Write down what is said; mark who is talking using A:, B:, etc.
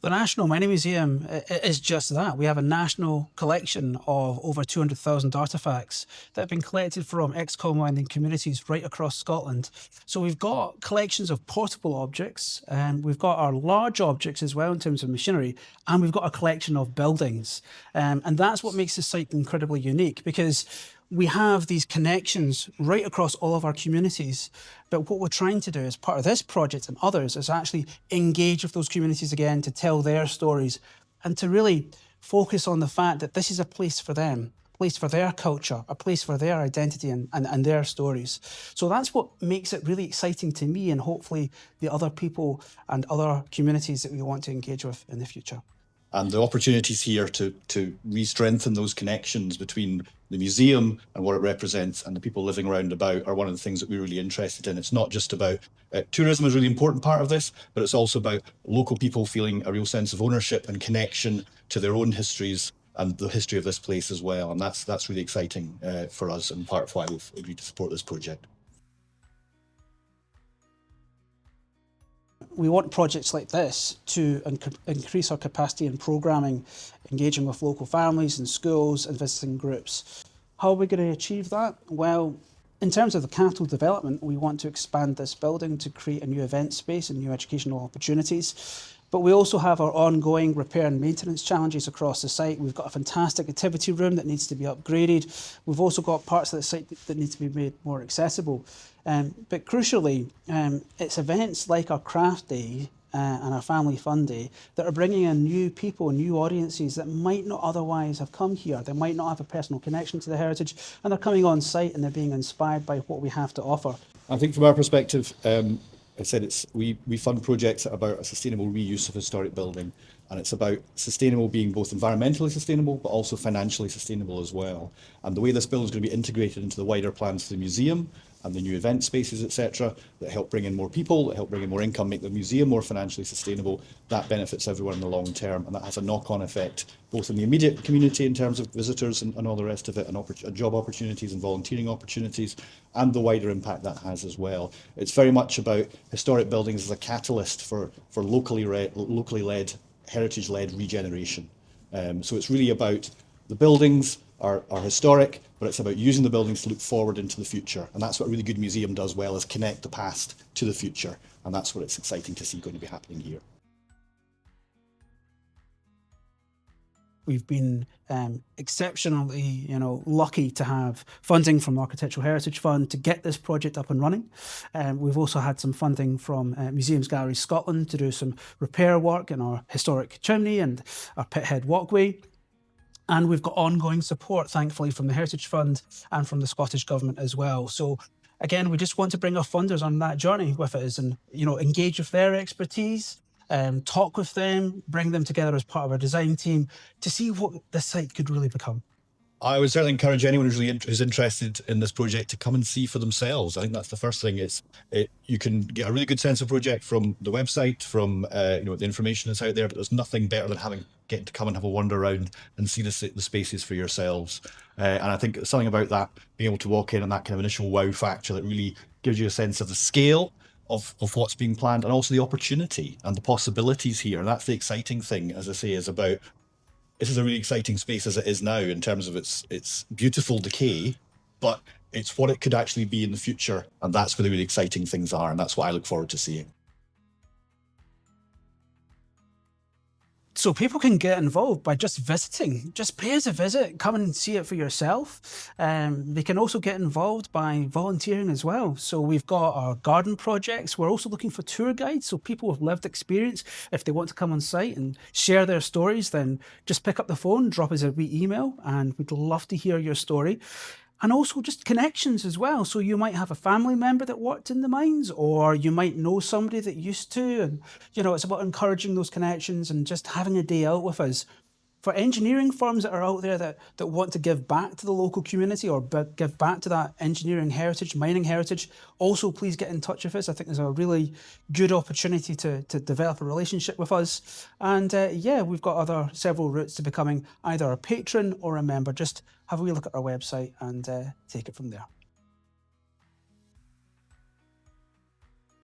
A: The National Mining Museum is just that. We have a national collection of over 200,000 artefacts that have been collected from ex-coal mining communities right across Scotland. So we've got collections of portable objects, and we've got our large objects as well in terms of machinery, and we've got a collection of buildings. And that's what makes the site incredibly unique, because we have these connections right across all of our communities. But what we're trying to do as part of this project and others is actually engage with those communities again to tell their stories and to really focus on the fact that this is a place for them, a place for their culture, a place for their identity and their stories. So that's what makes it really exciting to me, and hopefully the other people and other communities that we want to engage with in the future.
B: And the opportunities here to re-strengthen those connections between the museum and what it represents and the people living around about are one of the things that we're really interested in. It's not just about tourism is a really important part of this, but it's also about local people feeling a real sense of ownership and connection to their own histories and the history of this place as well. And that's really exciting for us, and part of why we've agreed to support this project.
A: We want projects like this to increase our capacity in programming, engaging with local families and schools and visiting groups. How are we going to achieve that? Well, in terms of the capital development, we want to expand this building to create a new event space and new educational opportunities. But we also have our ongoing repair and maintenance challenges across the site. We've got a fantastic activity room that needs to be upgraded. We've also got parts of the site that need to be made more accessible. But crucially, it's events like our craft day and our family fun day that are bringing in new people, new audiences that might not otherwise have come here. They might not have a personal connection to the heritage, and they're coming on site and they're being inspired by what we have to offer.
B: I think from our perspective, I said we fund projects that are about a sustainable reuse of historic building, and it's about sustainable being both environmentally sustainable but also financially sustainable as well. And the way this building is going to be integrated into the wider plans for the museum and the new event spaces, etc., that help bring in more people, that help bring in more income, make the museum more financially sustainable, that benefits everyone in the long term, and that has a knock-on effect both in the immediate community in terms of visitors and all the rest of it, and job opportunities and volunteering opportunities, and the wider impact that has as well. It's very much about historic buildings as a catalyst for locally led, heritage-led regeneration. So it's really about the buildings are historic, but it's about using the buildings to look forward into the future. And that's what a really good museum does well, is connect the past to the future. And that's what it's exciting to see going to be happening here.
A: We've been exceptionally, lucky to have funding from the Architectural Heritage Fund to get this project up and running. We've also had some funding from Museums Galleries Scotland to do some repair work in our historic chimney and our pithead walkway. And we've got ongoing support, thankfully, from the Heritage Fund and from the Scottish Government as well. So again, we just want to bring our funders on that journey with us and, engage with their expertise, talk with them, bring them together as part of our design team to see what this site could really become.
B: I would certainly encourage anyone who's interested in this project to come and see for themselves. I think that's the first thing. You can get a really good sense of the project from the website, from the information that's out there, but there's nothing better than getting to come and have a wander around and see the spaces for yourselves. And I think something about that, being able to walk in and that kind of initial wow factor that really gives you a sense of the scale of what's being planned, and also the opportunity and the possibilities here. And that's the exciting thing, as I say, is about this is a really exciting space as it is now in terms of its beautiful decay, but it's what it could actually be in the future. And that's where the really exciting things are. And that's what I look forward to seeing.
A: So people can get involved by just visiting. Just pay us a visit, come and see it for yourself. They can also get involved by volunteering as well. So we've got our garden projects. We're also looking for tour guides, so people with lived experience, if they want to come on site and share their stories, then just pick up the phone, drop us a wee email, and we'd love to hear your story. And also just connections as well. So you might have a family member that worked in the mines, or you might know somebody that used to. And, it's about encouraging those connections and just having a day out with us. For engineering firms that are out there that want to give back to the local community or give back to that engineering heritage, mining heritage, also please get in touch with us. I think there's a really good opportunity to develop a relationship with us. And we've got several routes to becoming either a patron or a member. Just have a wee look at our website and take it from there.